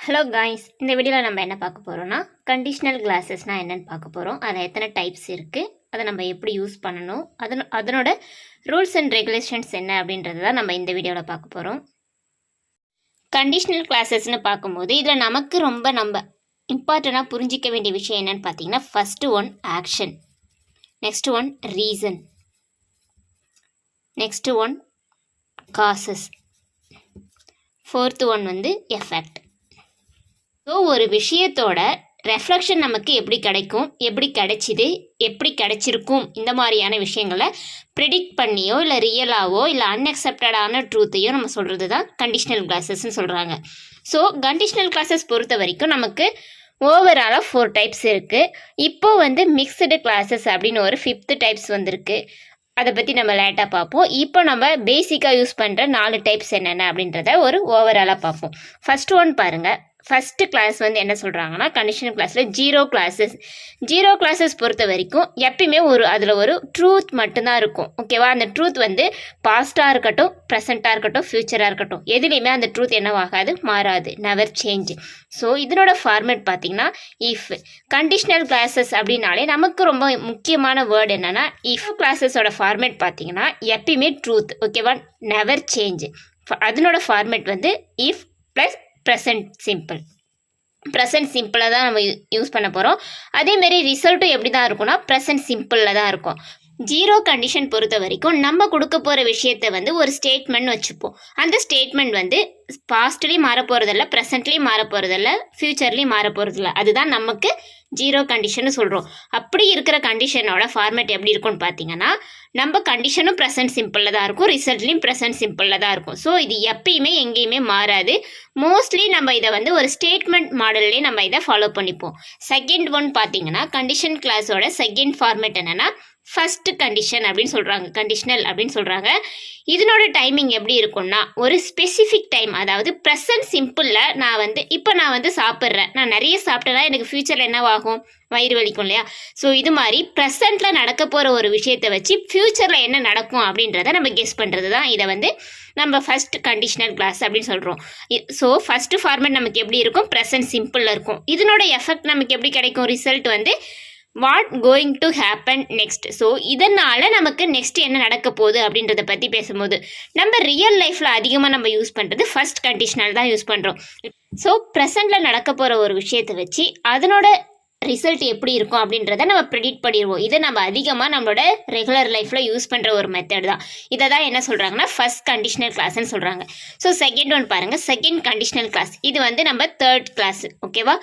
Hello guys, இந்த வீடியோவில் நம்ம என்ன பார்க்க போகிறோம்னா கண்டிஷ்னல் கிளாஸஸ்னால் என்னென்னு பார்க்க போகிறோம். அதில் எத்தனை டைப்ஸ் இருக்குது, அதை நம்ம எப்படி யூஸ் பண்ணணும், அதனோட ரூல்ஸ் அண்ட் ரெகுலேஷன்ஸ் என்ன அப்படின்றது தான் நம்ம இந்த வீடியோவில் பார்க்க போகிறோம். கண்டிஷ்னல் கிளாஸஸ்னு பார்க்கும்போது இதில் நமக்கு ரொம்ப இம்பார்ட்டண்ட்டாக புரிஞ்சிக்க வேண்டிய விஷயம் என்னென்னு பார்த்தீங்கன்னா, first one action, next one reason, next one causes, fourth one effect. So ஒரு விஷயத்தோட ரெஃப்ளெக்ஷன் நமக்கு எப்படி கிடைக்கும், எப்படி கிடைச்சிது, எப்படி கிடைச்சிருக்கும், இந்த மாதிரியான விஷயங்களை ப்ரிடிக்ட் பண்ணியோ இல்லை ரியலாவோ இல்லை அன்அக்செப்டடான ட்ரூத்தையோ நம்ம சொல்கிறது தான் கண்டிஷ்னல் கிளாஸஸ்ன்னு சொல்கிறாங்க. ஸோ கண்டிஷ்னல் கிளாஸஸ் பொறுத்த வரைக்கும் நமக்கு ஓவராலாக 4 டைப்ஸ் இருக்குது. இப்போது மிக்சடு கிளாஸஸ் அப்படின்னு ஒரு 5th டைப்ஸ் வந்திருக்கு. அதை பற்றி நம்ம லேட்டாக பார்ப்போம். இப்போ நம்ம பேசிக்காக யூஸ் பண்ணுற 4 டைப்ஸ் என்னென்ன அப்படின்றத ஒரு ஓவராலாக பார்ப்போம். ஃபஸ்ட் ஒன் பாருங்கள். ஃபஸ்ட்டு கிளாஸ் என்ன சொல்கிறாங்கன்னா, கண்டிஷனல் கிளாஸில் ஜீரோ கிளாஸஸ் பொறுத்த வரைக்கும் எப்பயுமே அதில் ஒரு ட்ரூத் மட்டும்தான் இருக்கும். ஓகேவா? அந்த ட்ரூத் பாஸ்ட்டாக இருக்கட்டும், ப்ரெசண்ட்டாக இருக்கட்டும், ஃப்யூச்சராக இருக்கட்டும், எதுலேயுமே அந்த ட்ரூத் என்னவாகாது, மாறாது, நெவர் சேஞ்ச். ஸோ இதனோட ஃபார்மேட் பார்த்திங்கன்னா இஃப். கண்டிஷனல் கிளாஸஸ் அப்படின்னாலே நமக்கு ரொம்ப முக்கியமான வேர்டு என்னென்னா இஃப். கிளாஸஸோட ஃபார்மேட் பார்த்திங்கன்னா எப்பயுமே ட்ரூத். ஓகேவா? Never change. அதனோட ஃபார்மேட் இஃப் ப்ளஸ் ப்ரெசன்ட் சிம்பிளாக தான் நம்ம யூஸ் பண்ண போகிறோம். அதேமாரி ரிசல்ட்டும் எப்படி தான் இருக்கும்னா ப்ரெசன்ட் சிம்பிளில் தான் இருக்கும். ஜீரோ கண்டிஷன் பொறுத்த வரைக்கும் நம்ம கொடுக்க போகிற விஷயத்தை ஒரு ஸ்டேட்மெண்ட் வச்சுப்போம். அந்த ஸ்டேட்மெண்ட் பாஸ்ட்லேயும் மாற போகிறதில்ல, ப்ரெசன்ட்லேயும் மாற போகிறதில்ல, ஃப்யூச்சர்லேயும் மாற போகிறதில்ல. அதுதான் நமக்கு ஜீரோ கண்டிஷன்னு சொல்கிறோம். அப்படி இருக்கிற கண்டிஷனோட ஃபார்மேட் எப்படி இருக்கும்னு பார்த்தீங்கன்னா, நம்ம கண்டிஷனும் ப்ரெசன்ட் சிம்பிளில் தான் இருக்கும், ரிசல்ட்லேயும் ப்ரெசன்ட் சிம்பிளில் தான் இருக்கும். ஸோ இது எப்பயுமே எங்கேயுமே மாறாது. மோஸ்ட்லி நம்ம இதை ஒரு ஸ்டேட்மெண்ட் மாடல்லே நம்ம இதை ஃபாலோ பண்ணிப்போம். செகண்ட் ஒன் பார்த்தீங்கன்னா, கண்டிஷன் கிளாஸோட செகண்ட் ஃபார்மேட் என்னென்னா ஃபஸ்ட்டு கண்டிஷன் அப்படின்னு சொல்கிறாங்க, கண்டிஷனல் அப்படின்னு சொல்கிறாங்க. இதனோட டைமிங் எப்படி இருக்கும்னா, ஒரு ஸ்பெசிஃபிக் டைம், அதாவது ப்ரெசன்ட் சிம்பிளில் நான் சாப்பிட்றேன், நான் நிறைய சாப்பிட்டேன்னா எனக்கு ஃப்யூச்சரில் என்னவாகும், வயிறு வலிக்கும் இல்லையா? ஸோ இது மாதிரி ப்ரெசண்ட்டில் நடக்க போகிற ஒரு விஷயத்தை வச்சு ஃப்யூச்சரில் என்ன நடக்கும் அப்படின்றத நம்ம கெஸ் பண்ணுறது தான் இதை நம்ம ஃபஸ்ட் கண்டிஷனல் கிளாஸ் அப்படின்னு சொல்கிறோம். ஸோ ஃபஸ்ட்டு ஃபார்மேட் நமக்கு எப்படி இருக்கும், ப்ரெசன்ட் சிம்பிளில் இருக்கும். இதனோட எஃபெக்ட் நமக்கு எப்படி கிடைக்கும், result what going to happen next. So இதனால் நமக்கு நெக்ஸ்ட் என்ன நடக்க போகுது அப்படின்றத பற்றி பேசும்போது நம்ம ரியல் லைஃப்பில் அதிகமாக நம்ம யூஸ் பண்ணுறது ஃபஸ்ட் கண்டிஷனல் தான் யூஸ் பண்ணுறோம். ஸோ ப்ரெசண்டில் நடக்க போகிற ஒரு விஷயத்தை வச்சு அதனோட ரிசல்ட் எப்படி இருக்கும் அப்படின்றத நம்ம ப்ரெடிக்ட் பண்ணிடுவோம். இதை நம்ம அதிகமாக நம்மளோட ரெகுலர் லைஃப்பில் யூஸ் பண்ணுற ஒரு மெத்தட் தான். இதை தான் என்ன சொல்கிறாங்கன்னா ஃபஸ்ட் கண்டிஷனல் கிளாஸ்ன்னு சொல்கிறாங்க. ஸோ செகண்ட் ஒன் பாருங்கள், செகண்ட் கண்டிஷனல் கிளாஸ். இது நம்ம தேர்ட் கிளாஸ். ஓகேவா?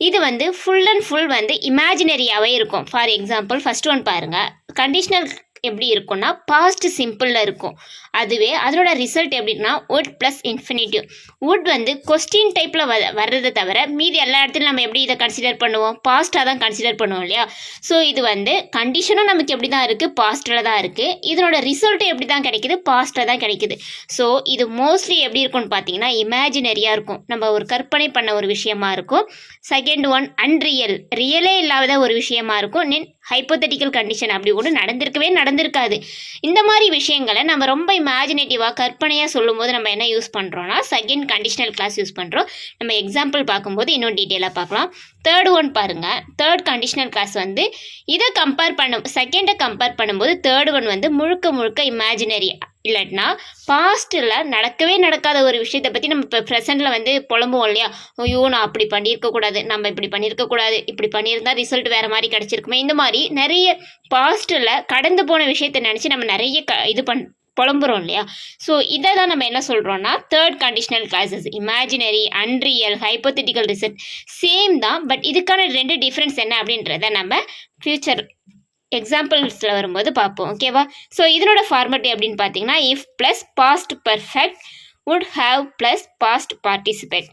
இது ஃபுல் அண்ட் ஃபுல் இமேஜினரியாகவே இருக்கும். ஃபார் எக்ஸாம்பிள் ஃபஸ்ட் ஒன் பாருங்கள். கண்டிஷனல் எப்படி இருக்கும்னா பாஸ்ட் சிம்பிளில் இருக்கும். அதுவே அதனோட ரிசல்ட் எப்படின்னா would plus infinitive. Would question டைப்பில் வர்றதை தவிர மீதி எல்லா இடத்துலையும் நம்ம எப்படி இதை கன்சிடர் பண்ணுவோம், பாஸ்ட்டாக தான் கன்சிடர் பண்ணுவோம் இல்லையா? ஸோ இது கண்டிஷனும் நமக்கு எப்படி தான் இருக்குது, பாஸ்ட்டில் தான் இருக்குது. இதனோட ரிசல்ட்டும் எப்படி தான் கிடைக்குது, பாஸ்ட்டில் தான் கிடைக்குது. ஸோ இது மோஸ்ட்லி எப்படி இருக்கும்னு பார்த்தீங்கன்னா இமேஜினரியாக இருக்கும், நம்ம ஒரு கற்பனை பண்ண ஒரு விஷயமா இருக்கும். செகண்ட் ஒன் அன்ரியல், ரியலே இல்லாத ஒரு விஷயமா இருக்கும். ஹைப்போதெட்டிக்கல் கண்டிஷன், அப்படி ஒன்று நடந்திருக்காது. இந்த மாதிரி விஷயங்களை நம்ம ரொம்ப இமேஜினேட்டிவாக கற்பனையாக சொல்லும்போது நம்ம என்ன யூஸ் பண்ணுறோன்னா செகண்ட் கண்டிஷனல் கிளாஸ் யூஸ் பண்ணுறோம். நம்ம எக்ஸாம்பிள் பார்க்கும்போது இன்னும் டீட்டெயிலாக பார்க்கலாம். தேர்ட் ஒன் பாருங்கள். தேர்ட் கண்டிஷனல் கிளாஸ் இதை செகண்டை கம்பேர் பண்ணும்போது தேர்ட் ஒன் முழுக்க இமேஜினரி. இல்லாட்டினா பாஸ்ட்டில் நடக்காத ஒரு விஷயத்தை பற்றி நம்ம இப்போ ப்ரெசென்ட்டில் புலம்புவோம் இல்லையா? ஐயோ நான் அப்படி பண்ணியிருக்கக்கூடாது, நம்ம இப்படி பண்ணியிருக்கக்கூடாது, இப்படி பண்ணியிருந்தால் ரிசல்ட் வேறு மாதிரி கிடச்சிருக்குமே. இந்த மாதிரி நிறைய பாஸ்ட்டில் கடந்து போன விஷயத்தை நினச்சி நம்ம நிறைய புலம்புறோம் இல்லையா? ஸோ இதை தான் நம்ம என்ன சொல்கிறோன்னா third conditional classes. Imaginary, unreal, hypothetical result same தான். பட் இதுக்கான 2 டிஃப்ரென்ஸ் என்ன அப்படின்றத நம்ம ஃப்யூச்சர் எக்ஸாம்பிள்ஸில் வரும்போது பார்ப்போம். ஓகேவா? ஸோ இதனோட ஃபார்மேட் எப்படின்னு பார்த்தீங்கன்னா if plus past perfect, would have plus past participate.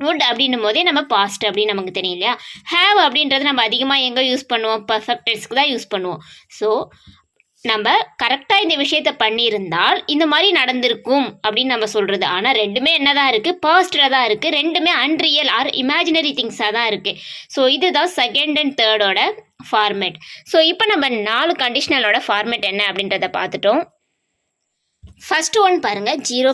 Would அப்படின்னும் போதே நம்ம பாஸ்ட் அப்படின்னு நமக்கு தெரியும் இல்லையா? ஹேவ் அப்படின்றது நம்ம அதிகமாக எங்கே யூஸ் பண்ணுவோம், பர்ஃபெக்டஸ்க்கு தான் யூஸ் பண்ணுவோம். ஸோ நம்ம கரெக்டாக இந்த விஷயத்த பண்ணியிருந்தால் இந்த மாதிரி நடந்திருக்கும் அப்படின்னு நம்ம சொல்கிறது. ஆனால் ரெண்டுமே என்னதான் இருக்குது, பாஸ்டில் தான் இருக்குது. ரெண்டுமே அன்ரியல் ஆர் இமேஜினரி திங்ஸாக தான் இருக்குது. ஸோ இதுதான் செகண்ட் அண்ட் தேர்டோட ஃபார்மேட். ஸோ இப்போ நம்ம 4 கண்டிஷனலோட ஃபார்மேட் என்ன அப்படின்றத பார்த்துட்டோம். ஃபர்ஸ்ட் ஒன் பாருங்க, ஜீரோ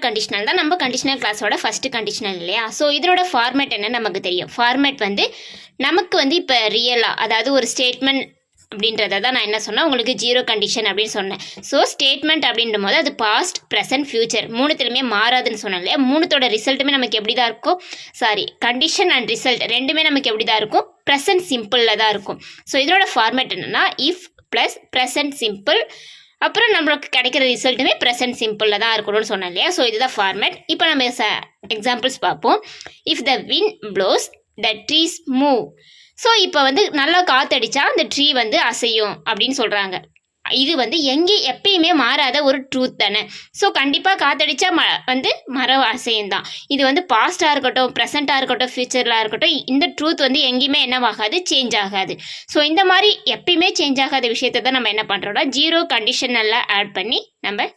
கண்டிஷனல் தான் நம்ம கண்டிஷனல் கிளாஸோட ஃபர்ஸ்ட் கண்டிஷனல் இல்லையா? ஸோ இதனோட ஃபார்மேட் என்ன நமக்கு தெரியும். ஃபார்மேட் வந்து நமக்கு வந்து இப்போ ரியலாக, அதாவது ஒரு ஸ்டேட்மெண்ட் அப்படின்றத தான் நான் என்ன சொன்னேன் உங்களுக்கு, ஜீரோ கண்டிஷன் அப்படின்னு சொன்னேன். ஸோ ஸ்டேட்மெண்ட் அப்படின்ற போது அது பாஸ்ட், ப்ரெசன்ட், ஃபியூச்சர் மூணுத்துலையுமே மாறாதுன்னு சொன்னேன் இல்லையா? மூணுத்தோட ரிசல்ட்டுமே நமக்கு எப்படி தான் இருக்கும், கண்டிஷன் அண்ட் ரிசல்ட் ரெண்டுமே நமக்கு எப்படி தான் இருக்கும், ப்ரெசன்ட் சிம்பிளில் தான் இருக்கும். ஸோ இதோட ஃபார்மேட் என்னென்னா இஃப் ப்ளஸ் ப்ரெசன்ட் சிம்பிள், அப்புறம் நம்மளுக்கு கிடைக்கிற ரிசல்ட்டுமே ப்ரெசன்ட் சிம்பிளில் தான் இருக்கணும்னு சொன்னேன் இல்லையா? ஸோ இதுதான் ஃபார்மேட். இப்போ நம்ம எக்ஸாம்பிள்ஸ் பார்ப்போம். If the wind blows the trees move. So இப்போ வந்து நல்லா காற்றடிச்சா அந்த ட்ரீ வந்து அசையும் அப்படின்னு சொல்கிறாங்க. இது வந்து எப்பயுமே மாறாத ஒரு ட்ரூத் தானே. ஸோ கண்டிப்பாக காற்றடிச்சா வந்து மரம் அசையும் தான். இது வந்து பாஸ்ட்டாக இருக்கட்டும், ப்ரெசண்ட்டாக இருக்கட்டும், ஃபியூச்சரில் இருக்கட்டும், இந்த ட்ரூத் வந்து எங்கேயுமே என்னவாகாது, சேஞ்ச் ஆகாது. ஸோ இந்த மாதிரி எப்பயுமே சேஞ்ச் ஆகாத விஷயத்தை தான் நம்ம என்ன பண்ணுறோம்னா ஜீரோ கண்டிஷனெல்லாம் ஆட் பண்ணி நம்ம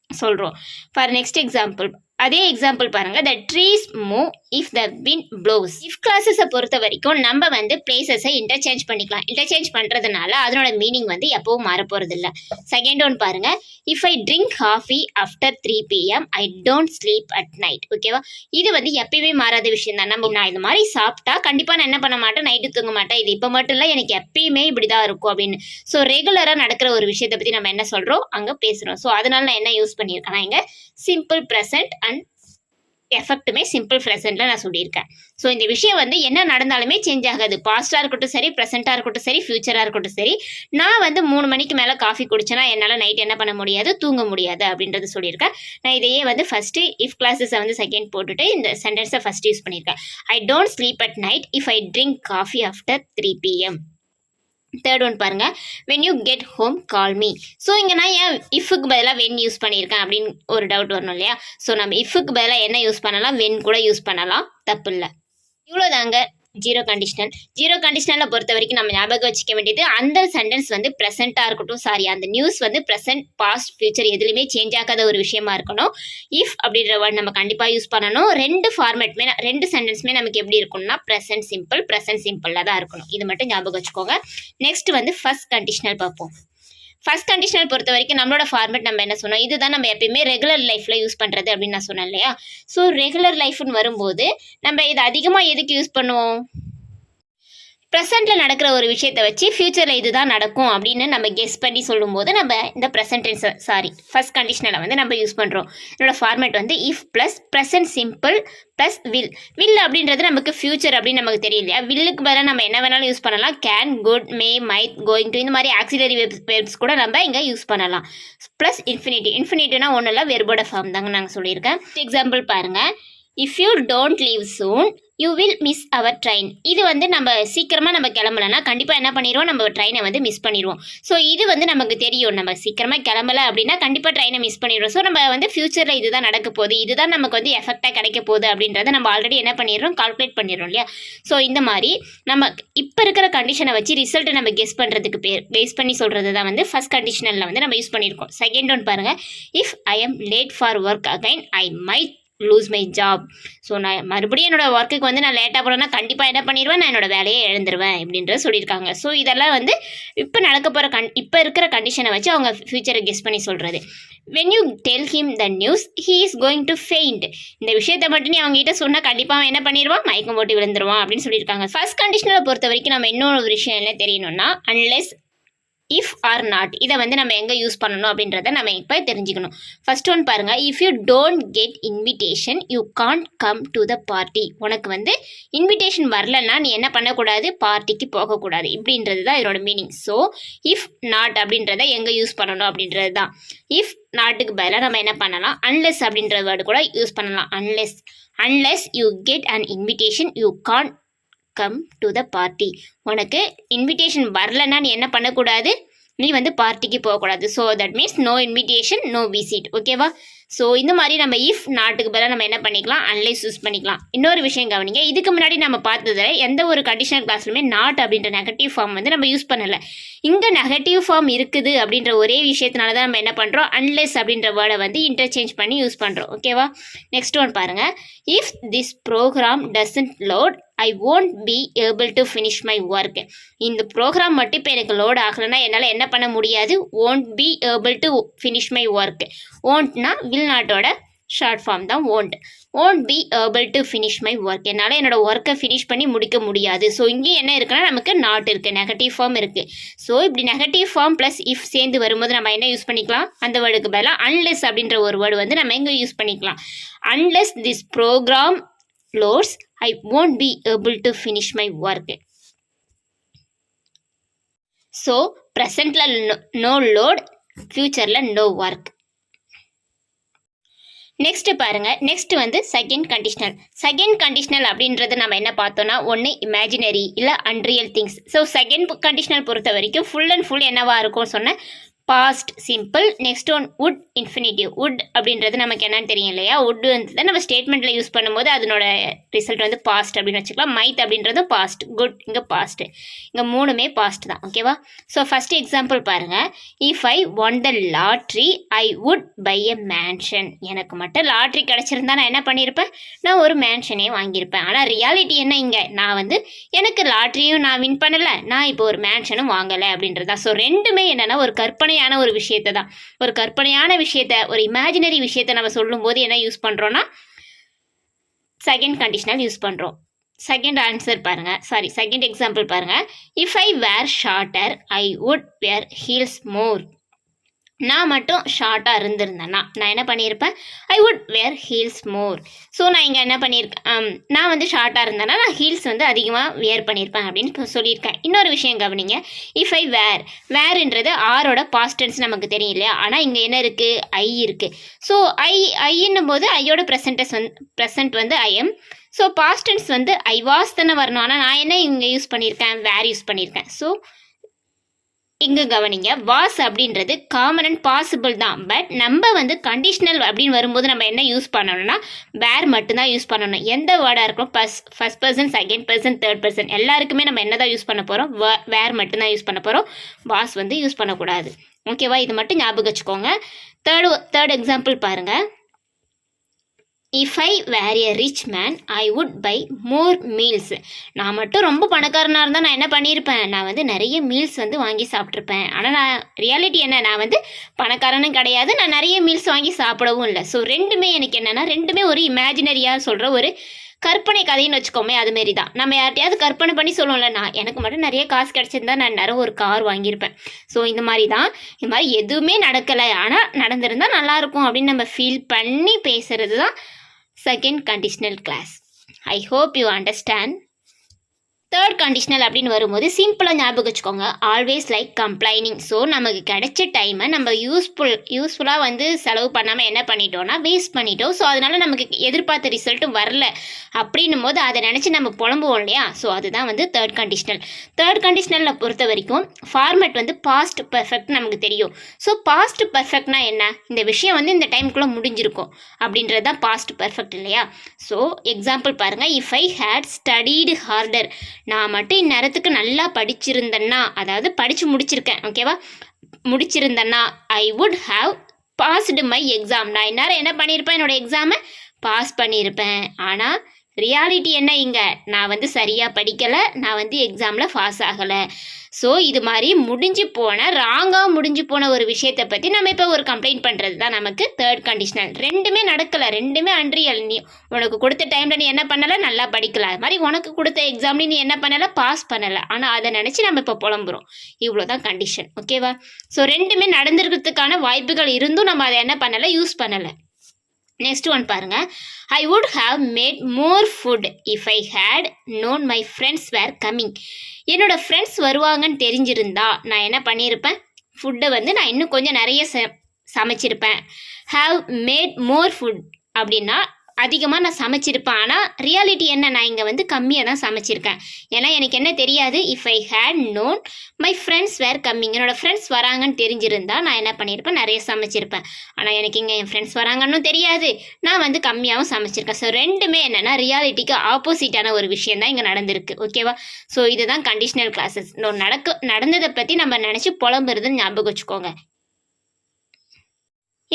சொல்கிறோம். ஃபார் நெக்ஸ்ட் எக்ஸாம்பிள், அதே எக்ஸாம்பிள் பாருங்க, the trees move if the wind blows. If கிளாஸஸை பொறுத்த வரைக்கும் நம்ம வந்து பிளேசஸை இன்டர்சேஞ்ச் பண்ணிக்கலாம். இன்டர்சேஞ்ச் பண்ணுறதுனால அதனோட மீனிங் வந்து எப்பவும் மாறப்போகிறது இல்லை. செகண்ட் ஒன் பாருங்க, if I drink coffee after 3 PM I don't sleep at night. ஓகேவா? இது வந்து எப்பயுமே மாறாத விஷயம் தான். நான் இந்த மாதிரி சாப்பிட்டா கண்டிப்பாக நான் என்ன பண்ண மாட்டேன், நைட்டு தூங்க மாட்டேன். இது இப்போ மட்டும் இல்லை, எனக்கு எப்பயுமே இப்படி தான் இருக்கும் அப்படின்னு. ஸோ ரெகுலராக நடக்கிற ஒரு விஷயத்தை பற்றி நம்ம என்ன சொல்கிறோம், அங்கே பேசுகிறோம். ஸோ அதனால நான் என்ன யூஸ் பண்ணியிருக்கேன், இங்கே சிம்பிள் ப்ரெசன்ட் அண்ட் எஃபெக்ட்டுமே சிம்பிள் ப்ரெசென்ட்ல நான் சொல்லியிருக்கேன். ஸோ இந்த விஷயம் வந்து என்ன நடந்தாலுமே சேஞ்ச் ஆகாது. பாஸ்ட்டாக இருக்கட்டும் சரி, ப்ரெசென்ட்டாக இருக்கட்டும் சரி, ஃபியூச்சராக இருக்கட்டும் சரி. நான் வந்து 3 மணிக்கு மேலே காஃபி குடிச்சேன்னா என்னால் நைட் என்ன பண்ண முடியாது, தூங்க முடியாது அப்படின்றது சொல்லியிருக்கேன். நான் இதையே வந்து ஃபஸ்ட்டு இஃப் கிளாஸஸை வந்து செகண்ட் போட்டுட்டு இந்த சென்டென்ஸை ஃபஸ்ட் யூஸ் பண்ணியிருக்கேன். I don't sleep at night if I drink coffee after 3 PM. Third one பாருங்க, when you get home call me. So இங்கே நான் ஏன் இஃபுக்கு பதிலாக வென் யூஸ் பண்ணியிருக்கேன் அப்படின்னு ஒரு டவுட் வரணும் இல்லையா? ஸோ நம்ம இஃபுக்கு பதிலாக என்ன யூஸ் பண்ணலாம், வென் கூட யூஸ் பண்ணலாம், தப்பு இல்லை. இவ்வளோதாங்க ஜீரோ கண்டிஷனலை பொறுத்த வரைக்கும் நம்ம ஞாபகம் வச்சுக்க வேண்டியது, அந்த சென்டென்ஸ் வந்து ப்ரெசென்ட்டாக இருக்கட்டும், அந்த நியூஸ் வந்து ப்ரெசென்ட், பாஸ்ட், ஃபியூச்சர் எதுலையுமே சேஞ்ச் ஆகாத ஒரு விஷயமா இருக்கணும். இஃப் அப்படின்ற வேர்ட் நம்ம கண்டிப்பாக யூஸ் பண்ணணும். ரெண்டு சென்டென்ஸுமே நமக்கு எப்படி இருக்கணும்னா ப்ரெசென்ட் சிம்பிளில் தான் இருக்கணும். இது மட்டும் ஞாபகம் வச்சுக்கோங்க. நெக்ஸ்ட் வந்து ஃபர்ஸ்ட் கண்டிஷனல் பார்ப்போம். ஃபர்ஸ்ட் கண்டிஷனல் பொறுத்த வரைக்கும் நம்மளோட ஃபார்மேட் நம்ம என்ன சொன்னோம், இதுதான் நம்ம எப்பயுமே ரெகுலர் லைஃப்பில் யூஸ் பண்ணுறது அப்படின்னு நான் சொன்னேன் இல்லையா? ஸோ ரெகுலர் லைஃப்னு வரும்போது நம்ம இது அதிகமாக எதுக்கு யூஸ் பண்ணுவோம், ப்ரெசென்ட்டில் நடக்கிற ஒரு விஷயத்தை வச்சு ஃப்யூச்சரில் இதுதான் நடக்கும் அப்படின்னு நம்ம கெஸ் பண்ணி சொல்லும்போது நம்ம இந்த ஃபர்ஸ்ட் கண்டிஷனலை வந்து நம்ம யூஸ் பண்ணுறோம். என்னோட ஃபார்மேட் வந்து if plus present simple plus will அப்படின்றது நமக்கு ஃபியூச்சர் அப்படின்னு நமக்கு தெரியலையா? வில்லுக்கு பதிலாக நம்ம என்ன வேணாலும் யூஸ் பண்ணலாம். Can, good, May, might, going to, இந்த மாதிரி ஆக்சிலரி வெர்ப்ஸ் கூட நம்ம இங்கே யூஸ் பண்ணலாம். ப்ளஸ் இன்ஃபினிட்டிவ்னா ஒன்றும் இல்லை, வெர்போட ஃபார்ம் தாங்க நாங்கள் சொல்லியிருக்கேன். எக்ஸாம்பிள் பாருங்கள், if you don't leave soon you will miss our train. இது வந்து நம்ம சீக்கிரமாக நம்ம கிளம்பலன்னா கண்டிப்பாக என்ன பண்ணிடுவோம், நம்ம ட்ரெயினை வந்து மிஸ் பண்ணிடுவோம். ஸோ இது வந்து நமக்கு தெரியும், நம்ம சீக்கிரமாக கிளம்பல அப்படின்னா கண்டிப்பாக ட்ரெயினை மிஸ் பண்ணிடுவோம். ஸோ நம்ம வந்து ஃபியூச்சரில் இதுதான் நடக்க போகுது, இதுதான் நமக்கு வந்து எஃபெக்டாக கிடைக்க போகுது அப்படின்றத நம்ம ஆல்ரெடி என்ன பண்ணிடுறோம், கால்குலேட் பண்ணிடுறோம் இல்லையா? ஸோ இந்த மாதிரி நம்ம இப்போ இருக்கிற கண்டிஷனை வச்சு ரிசல்ட்டை நம்ம கெஸ் பண்ணுறதுக்கு பேஸ் பண்ணி சொல்கிறது தான் வந்து ஃபர்ஸ்ட் கண்டிஷனில் வந்து நம்ம யூஸ் பண்ணியிருக்கோம். செகண்ட் ஒன் பாருங்கள், if I am late for work again I might loose my job. So நான் மறுபடியும் என்னோட ஒர்க்குக்கு வந்து நான் லேட்டாக போகிறேன்னா கண்டிப்பாக என்ன பண்ணிடுவேன், நான் என்னோட வேலையை இழந்துருவேன் அப்படின்றத சொல்லியிருக்காங்க. ஸோ இதெல்லாம் வந்து இப்போ நடக்க போகிற இப்போ இருக்கிற கண்டிஷனை வச்சு அவங்க ஃபியூச்சரை கெஸ் பண்ணி சொல்கிறது. when you tell him the news he is going to faint. இந்த விஷயத்தை மட்டும் நீ அவங்ககிட்ட சொன்னால் கண்டிப்பாக என்ன பண்ணிடுவான், மயக்கம் போட்டு விழுந்துருவான் அப்படின்னு சொல்லியிருக்காங்க. ஃபர்ஸ்ட் கண்டிஷனை பொறுத்த வரைக்கும் நம்ம இன்னொரு விஷயம் என்ன தெரியணும்னா, அன்லெஸ், இஃப் ஆர் நாட், இதை வந்து நம்ம எங்கே யூஸ் பண்ணணும் அப்படின்றத நம்ம இப்போ தெரிஞ்சுக்கணும். ஃபர்ஸ்ட் ஒன் பாருங்கள், if you don't get invitation you can't come to the party. உனக்கு வந்து இன்விடேஷன் வரலன்னா நீ என்ன பண்ணக்கூடாது, பார்ட்டிக்கு போகக்கூடாது இப்படின்றது தான் இதோட மீனிங். ஸோ இஃப் நாட் அப்படின்றத எங்கே யூஸ் பண்ணணும் அப்படின்றது தான். இஃப் நாட்டுக்கு பதிலாக நம்ம என்ன பண்ணலாம், அன்லெஸ் அப்படின்ற வேர்டு கூட யூஸ் பண்ணலாம். Unless you get an invitation you can't come to the party. உனக்கு இன்விடேஷன் வரலன்னா நீ என்ன பண்ணக்கூடாது, நீ வந்து பார்ட்டிக்கு போகக்கூடாது. So that means no invitation no visit. ஓகேவா? ஸோ இந்த மாதிரி நம்ம இஃப் நாட்டுக்கு பதிலாக நம்ம என்ன பண்ணிக்கலாம், அன்லெஸ் யூஸ் பண்ணிக்கலாம். இன்னொரு விஷயம் கவனிங்க, இதுக்கு முன்னாடி நம்ம பார்த்ததுல எந்த ஒரு கண்டிஷனல் கிளாஸ்லுமே நாட் அப்படின்ற நெகட்டிவ் ஃபார்ம் வந்து நம்ம யூஸ் பண்ணலை. இங்கே நெகட்டிவ் ஃபார்ம் இருக்குது அப்படின்ற ஒரே விஷயத்தினால தான் நம்ம என்ன பண்ணுறோம், அன்லெஸ் அப்படின்ற வேர்டை வந்து இன்டர்சேஞ்ச் பண்ணி யூஸ் பண்ணுறோம். ஓகேவா? நெக்ஸ்ட் ஒன் பாருங்கள். If this program doesn't load I won't be able to finish my work. இந்த ப்ரோக்ராம் மட்டும் இப்போ எனக்கு லோட் ஆகலைன்னா என்னால் என்ன பண்ண முடியாது, won't be able to finish my work. won'tனா will notோட ஷார்ட் ஃபார்ம் தான் won't be able to finish my work. என்னால் என்னோட ஒர்க்கை ஃபினிஷ் பண்ணி முடிக்க முடியாது. ஸோ இங்கே என்ன இருக்குன்னா நமக்கு நாட் இருக்குது, நெகட்டிவ் ஃபார்ம் இருக்குது. ஸோ இப்படி நெகட்டிவ் ஃபார்ம் ப்ளஸ் இஃப் சேர்ந்து வரும்போது நம்ம என்ன யூஸ் பண்ணிக்கலாம், அந்த வேர்டுக்கு பதிலாக அன்லெஸ் அப்படின்ற ஒரு வேர்டு வந்து நம்ம எங்கே யூஸ் பண்ணிக்கலாம். Unless this program loads I won't be able to finish my work. So presentல no load, futureல no work. நெக்ஸ்ட் பாருங்க, நெக்ஸ்ட் வந்து செகண்ட் கண்டிஷனல் அப்படின்றது நம்ம என்ன பார்த்தோம்னா, ஒன்று இமேஜினரி இல்லை unreal things. So second conditional பொறுத்த வரைக்கும் ஃபுல் அண்ட் ஃபுல் என்னவா இருக்கும் சொன்ன past simple. Next one would infinitive. Would அப்படின்றது நமக்கு என்னன்னு தெரியும் இல்லையா, வுட் வந்து நம்ம ஸ்டேட்மெண்ட்டில் யூஸ் பண்ணும்போது அதனோட ரிசல்ட் வந்து பாஸ்ட் அப்படின்னு வச்சுக்கலாம். மைத் அப்படின்றது பாஸ்ட், குட் இங்கே பாஸ்ட், இங்கே மூணுமே பாஸ்ட் தான். ஓகேவா? ஸோ ஃபர்ஸ்ட் எக்ஸாம்பிள் பாருங்கள். If I won the lottery I would buy a mansion. எனக்கு மட்டும் லாட்ரி கிடச்சிருந்தா நான் என்ன பண்ணியிருப்பேன், நான் ஒரு மேன்ஷனே வாங்கியிருப்பேன். ஆனால் ரியாலிட்டி என்ன, இங்கே நான் வந்து எனக்கு லாட்ரியும் நான் வின் பண்ணலை, நான் இப்போ ஒரு மேன்ஷனும் வாங்கலை அப்படின்றதா. ஸோ ரெண்டுமே என்னென்னா ஒரு கற்பனையான ஒரு விஷயத்தை தான், ஒரு கற்பனையான விஷயத்த, ஒரு இமேஜினரி விஷயத்தை நம்ம சொல்லும்போது என்ன யூஸ் பண்ணுறோன்னா செகண்ட் கண்டிஷனல் யூஸ் பண்ணுறோம். செகண்ட் எக்ஸாம்பிள் பாருங்க. If I were shorter I would wear heels more. நான் மட்டும் ஷார்ட்டாக இருந்திருந்தேன்னா நான் என்ன பண்ணியிருப்பேன், I would wear heels more. So நான் இங்கே என்ன பண்ணியிருக்கேன், நான் வந்து ஷார்ட்டாக இருந்தேன்னா நான் ஹீல்ஸ் வந்து அதிகமாக வேர் பண்ணியிருப்பேன் அப்படின்னு சொல்லியிருக்கேன். இன்னொரு விஷயம் கவனிங்க. இஃப் ஐ வேர்ன்றது ஆரோட பாஸ்ட் டென்ஸ் நமக்கு தெரியும் இல்லையா, ஆனால் இங்கே என்ன இருக்குது, ஐ இருக்குது. ஸோ ஐன்னும் போது ஐயோட ப்ரெசன்ட் வந்து I am. So past tense வந்து ஐ வாஸ் தானே வரணும், ஆனால் நான் என்ன இங்கே யூஸ் பண்ணியிருக்கேன், வேர் யூஸ் பண்ணியிருக்கேன். ஸோ இங்கே கவனிங்க, வாஸ் அப்படின்றது காமன் அண்ட் பாசிபிள் தான். பட் நம்ம வந்து கண்டிஷனல் அப்படின்னு வரும்போது நம்ம என்ன யூஸ் பண்ணணும்னா வேர் மட்டும்தான் யூஸ் பண்ணணும். எந்த வேர்டாக இருக்கும், first person, second person, third person எல்லாருக்குமே நம்ம என்ன தான் யூஸ் பண்ண போகிறோம், வேர் மட்டும்தான் யூஸ் பண்ண போகிறோம். வாஸ் வந்து யூஸ் பண்ணக்கூடாது. ஓகேவா? இது மட்டும் ஞாபகம் வச்சுக்கோங்க. தேர்ட் எக்ஸாம்பிள் பாருங்கள். If I were a rich man I would buy more meals. நான் மட்டும் ரொம்ப பணக்காரனாக இருந்தால் நான் என்ன பண்ணியிருப்பேன், நான் வந்து நிறைய மீல்ஸ் வந்து வாங்கி சாப்பிட்ருப்பேன். ஆனால் நான் ரியாலிட்டி என்ன, நான் வந்து பணக்காரனும் கிடையாது, நான் நிறைய மீல்ஸ் வாங்கி சாப்பிடவும் இல்லை. ஸோ ரெண்டுமே எனக்கு என்னென்னா ரெண்டுமே ஒரு இமேஜினரியாக சொல்கிற ஒரு கற்பனை கதைன்னு வச்சுக்கோமே. அதுமாரி தான் நம்ம யார்ட்டையாவது கற்பனை பண்ணி சொல்லுவோம்ல, நான் எனக்கு மட்டும் நிறைய காசு கிடச்சிருந்தா நான் நிறைய ஒரு கார் வாங்கியிருப்பேன். ஸோ இந்த மாதிரி தான், இந்த மாதிரி எதுவுமே நடக்கலை ஆனால் நடந்திருந்தால் நல்லாயிருக்கும் அப்படின்னு நம்ம ஃபீல் பண்ணி பேசுகிறது தான் second conditional clause. I hope you understand. Third conditional அப்படின்னு வரும்போது சிம்பிளாக ஞாபகம் வச்சுக்கோங்க, ஆல்வேஸ் லைக் கம்ப்ளைனிங். ஸோ நமக்கு கிடைச்ச டைமை நம்ம யூஸ்ஃபுல்லாக வந்து செலவு பண்ணாமல் என்ன பண்ணிட்டோம்னா வேஸ்ட் பண்ணிட்டோம். ஸோ அதனால நமக்கு எதிர்பார்த்த ரிசல்ட்டும் வரல அப்படின்னும் போது அதை நினச்சி நம்ம புலம்புவோம் இல்லையா. ஸோ அதுதான் வந்து தேர்ட் கண்டிஷனல். தேர்ட் கண்டிஷனலில் பொறுத்த வரைக்கும் ஃபார்மேட் வந்து பாஸ்ட் பர்ஃபெக்ட் நமக்கு தெரியும். ஸோ பாஸ்ட் பர்ஃபெக்ட்னா என்ன, இந்த விஷயம் வந்து இந்த டைமுக்குள்ளே முடிஞ்சிருக்கும் அப்படின்றது தான் பாஸ்ட் பர்ஃபெக்ட் இல்லையா. ஸோ எக்ஸாம்பிள் பாருங்கள். If I had studied harder. நான் மட்டும் இந்நேரத்துக்கு நல்லா படிச்சிருந்தேன்னா, அதாவது படித்து முடிச்சிருக்கேன், ஓகேவா, முடிச்சிருந்தேன்னா I would have passed my exam. நான் இந்நேரம் என்ன பண்ணியிருப்பேன், என்னோடய எக்ஸாமை பாஸ் பண்ணியிருப்பேன். ஆனால் ரியாலிட்டி என்ன, இங்கே நான் வந்து சரியாக படிக்கலை, நான் வந்து எக்ஸாமில் பாஸ் ஆகலை. ஸோ இது மாதிரி ராங்காக முடிஞ்சு போன ஒரு விஷயத்தை பற்றி நம்ம இப்போ ஒரு கம்ப்ளைண்ட் பண்ணுறது தான் நமக்கு தேர்ட் கண்டிஷனல். ரெண்டுமே நடக்கலை, ரெண்டுமே அன்ரியல். நீ உனக்கு கொடுத்த டைமில் நீ என்ன பண்ணலை, நல்லா படிக்கலை. அது மாதிரி உனக்கு கொடுத்த எக்ஸாம்லேயும் நீ என்ன பண்ணலை, பாஸ் பண்ணலை. ஆனால் அதை நினச்சி நம்ம இப்போ புலம்புறோம். இவ்வளோ தான் கண்டிஷன். ஓகேவா? ஸோ ரெண்டுமே நடந்திருக்கிறதுக்கான வாய்ப்புகள் இருந்தும் நம்ம அதை என்ன பண்ணலை, யூஸ் பண்ணலை. நெக்ஸ்ட் ஒன் பாருங்க. I would have made more food if I had known my friends were coming. என்னோட ஃப்ரெண்ட்ஸ் வருவாங்கன்னு தெரிஞ்சிருந்தா நான் என்ன பண்ணியிருப்பேன், ஃபுட்டை வந்து நான் இன்னும் கொஞ்சம் நிறைய சமைச்சிருப்பேன். ஹாவ் மேட் மோர் ஃபுட் அப்படின்னா அதிகமாக நான் சமைச்சிருப்பேன். ஆனால் ரியாலிட்டி என்ன, நான் இங்கே வந்து கம்மியாக தான் சமைச்சிருக்கேன். ஏன்னா எனக்கு என்ன தெரியாது, if I had known my friends were coming, என்னோடய ஃப்ரெண்ட்ஸ் வராங்கன்னு தெரிஞ்சிருந்தா நான் என்ன பண்ணியிருப்பேன், நிறைய சமைச்சிருப்பேன். ஆனால் எனக்கு இங்கே என் ஃப்ரெண்ட்ஸ் வராங்கன்னு தெரியாது, நான் வந்து கம்மியாகவும் சமைச்சிருக்கேன். ஸோ ரெண்டுமே என்னென்னா ரியாலிட்டிக்கு ஆப்போசிட்டான ஒரு விஷயம் தான் இங்கே நடந்திருக்கு. ஓகேவா? ஸோ இதுதான் கண்டிஷனல் கிளாஸஸ். நடந்ததை பற்றி நம்ம நினச்சி புலம்புறதுன்னு ஞாபகம் வச்சுக்கோங்க.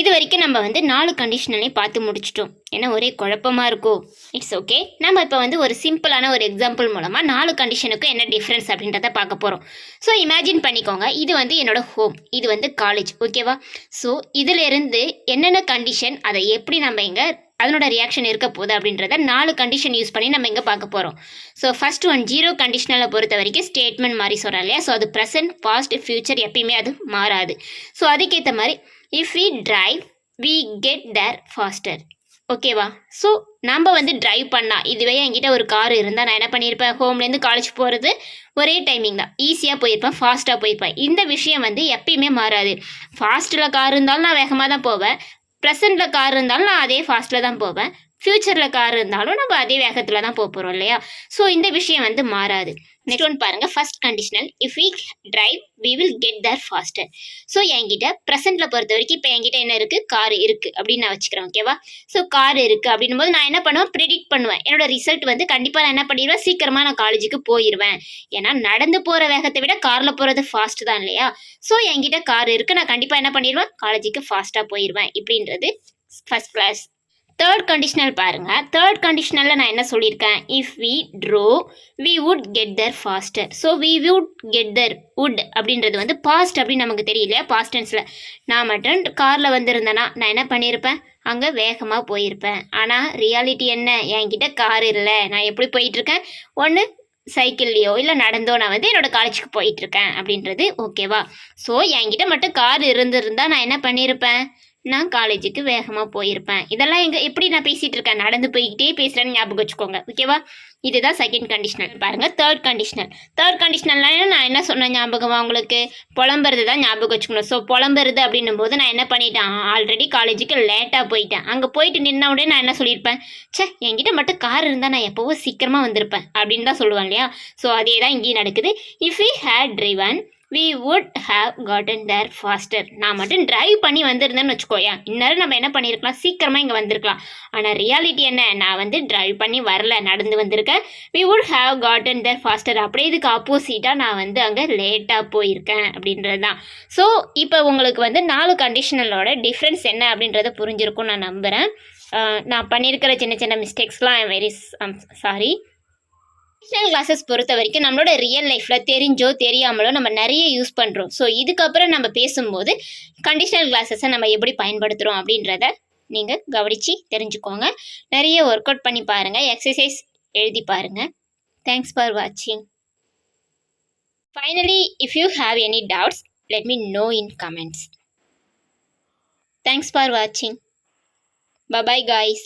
இது வரைக்கும் நம்ம வந்து 4 கண்டிஷனலையும் பார்த்து முடிச்சிட்டோம். ஏன்னா ஒரே குழப்பமாக இருக்கும். It's okay. நம்ம இப்போ வந்து ஒரு சிம்பிளான ஒரு எக்ஸாம்பிள் மூலமாக 4 கண்டிஷனுக்கும் என்ன டிஃப்ரென்ஸ் அப்படின்றத பார்க்க போகிறோம். ஸோ இமேஜின் பண்ணிக்கோங்க, இது வந்து என்னோட ஹோம், இது வந்து காலேஜ். ஓகேவா? ஸோ இதிலிருந்து என்னென்ன கண்டிஷன், அதை எப்படி நம்ம இங்கே அதனோட ரியாக்ஷன் இருக்க போகுது அப்படின்றத 4 கண்டிஷன் யூஸ் பண்ணி நம்ம இங்கே பார்க்க போகிறோம். ஸோ ஃபர்ஸ்ட் ஒன், ஜீரோ கண்டிஷனலை பொறுத்த வரைக்கும் ஸ்டேட்மெண்ட் மாதிரி சொல்கிறேன் இல்லையா? ஸோ அது ப்ரெசன்ட், பாஸ்ட், ஃபியூச்சர் எப்பயுமே அது மாறாது. ஸோ அதுக்கேற்ற மாதிரி if we drive we get there faster. ஓகேவா? ஸோ நம்ம வந்து டிரைவ் பண்ணால், இதுவே என்கிட்ட ஒரு கார் இருந்தால் நான் என்ன பண்ணியிருப்பேன், ஹோம்லேருந்து காலேஜ் போகிறது ஒரே டைமிங் தான், ஈஸியாக போயிருப்பேன், ஃபாஸ்ட்டாக போயிருப்பேன். இந்த விஷயம் வந்து எப்பயுமே மாறாது. ஃபாஸ்ட்டில் கார் இருந்தாலும் நான் வேகமாக தான் போவேன், ப்ரெசென்ட்டில் கார் இருந்தாலும் நான் அதே ஃபாஸ்ட்டில் தான் போவேன், ஃப்யூச்சரில் கார் இருந்தாலும் நம்ம அதே வேகத்தில் தான் போகிறோம் இல்லையா? ஸோ இந்த விஷயம் வந்து மாறாது. நெக்ஸ்ட் ஒன் பாருங்க, first conditional, if we drive we will get there faster. So என்கிட்ட ப்ரெசென்ட்ல பொறுத்த வரைக்கும் இப்போ என்கிட்ட என்ன இருக்கு, கார் இருக்கு அப்படின்னு நான் வச்சுக்கிறேன். ஓகேவா? ஸோ கார் இருக்கு அப்படின்னும் போது நான் என்ன பண்ணுவேன், ப்ரிடிக்ட் பண்ணுவேன். என்னோட ரிசல்ட் வந்து கண்டிப்பாக நான் என்ன பண்ணிடுவேன், சீக்கிரமா நான் காலேஜுக்கு போயிடுவேன். ஏன்னா நடந்து போற வேகத்தை விட கார்ல போறது ஃபாஸ்ட் தான் இல்லையா? ஸோ என்கிட்ட கார் இருக்கு, நான் கண்டிப்பாக என்ன பண்ணிடுவேன், காலேஜுக்கு ஃபாஸ்ட்டாக போயிடுவேன். இப்படின்றது ஃபர்ஸ்ட் கிளாஸ். தேர்ட் கண்டிஷனல் பாருங்க. தேர்ட் கண்டிஷனலில் நான் என்ன சொல்லியிருக்கேன், if we drove we would get there faster. So we would get there, would அப்படின்றது வந்து பாஸ்ட் அப்படின்னு நமக்கு தெரியலையா, பாஸ்ட் டென்ஸில். நான் மட்டும் காரில் வந்திருந்தேன்னா நான் என்ன பண்ணியிருப்பேன், அங்கே வேகமாக போயிருப்பேன். ஆனால் ரியாலிட்டி என்ன, என்கிட்ட கார் இல்லை, நான் எப்படி போயிட்டுருக்கேன், ஒன்று சைக்கிள்லையோ இல்லை நடந்தோ நான் வந்து என்னோடய காலேஜுக்கு போயிட்டுருக்கேன் அப்படின்றது. ஓகேவா? ஸோ என்கிட்ட மட்டும் கார் இருந்திருந்தா நான் என்ன பண்ணியிருப்பேன், நான் காலேஜுக்கு வேகமாக போயிருப்பேன். இதெல்லாம் எப்படி நான் பேசிகிட்டு இருக்கேன், நடந்து போய்கிட்டே பேசுகிறேன்னு ஞாபகம் வச்சுக்கோங்க. ஓகேவா? இதுதான் செகண்ட் கண்டிஷனல். பாருங்கள் தேர்ட் கண்டிஷனல். தேர்ட் கண்டிஷனல்னால் நான் என்ன சொன்ன ஞாபகமா உங்களுக்கு, புலம்புறது தான் ஞாபகம் வச்சுக்கணும். ஸோ புலம்புறது அப்படின்னும் போது நான் என்ன பண்ணிட்டேன், ஆல்ரெடி காலேஜுக்கு லேட்டாக போயிட்டேன். அங்கே போயிட்டு நின்ன உடனே நான் என்ன சொல்லியிருப்பேன், என்கிட்ட மட்டும் கார் இருந்தால் நான் எப்போவோ சீக்கிரமாக வந்திருப்பேன் அப்படின்னு தான் சொல்லுவேன் இல்லையா? ஸோ அதே தான் இங்கேயும் நடக்குது. If we had driven we would have gotten there faster. நான் மட்டும் டிரைவ் பண்ணி வந்திருந்தேன்னு வச்சுக்கோயா, இந்நேரம் நம்ம என்ன பண்ணியிருக்கலாம், சீக்கிரமாக இங்கே வந்திருக்கலாம். ஆனால் ரியாலிட்டி என்ன, நான் வந்து டிரைவ் பண்ணி வரல, நடந்து வந்திருக்கேன். we would have gotten there faster. அப்படியே இதுக்கு ஆப்போசிட்டாக நான் வந்து அங்கே லேட்டாக போயிருக்கேன் அப்படின்றது தான். ஸோ இப்போ உங்களுக்கு வந்து 4 கண்டிஷனலோட டிஃப்ரென்ஸ் என்ன அப்படின்றத புரிஞ்சிருக்கும் நான் நம்புகிறேன். நான் பண்ணியிருக்கிற சின்ன சின்ன மிஸ்டேக்ஸ்லாம் I am very sorry. Conditional clauses பொறுத்த வரைக்கும் நம்மளோட ரியல் லைஃப்பில் தெரிஞ்சோ தெரியாமலோ நம்ம நிறைய யூஸ் பண்ணுறோம். ஸோ இதுக்கப்புறம் நம்ம பேசும்போது கண்டிஷனல் கிளாஸஸை நம்ம எப்படி பயன்படுத்துகிறோம் அப்படின்றத நீங்கள் கவனித்து தெரிஞ்சுக்கோங்க. நிறைய ஒர்க் அவுட் பண்ணி பாருங்கள், எக்ஸசைஸ் எழுதி பாருங்கள். தேங்க்ஸ் ஃபார் வாட்சிங். Finally, if you have any doubts let me know in comments. Thanks for watching. Bye bye guys.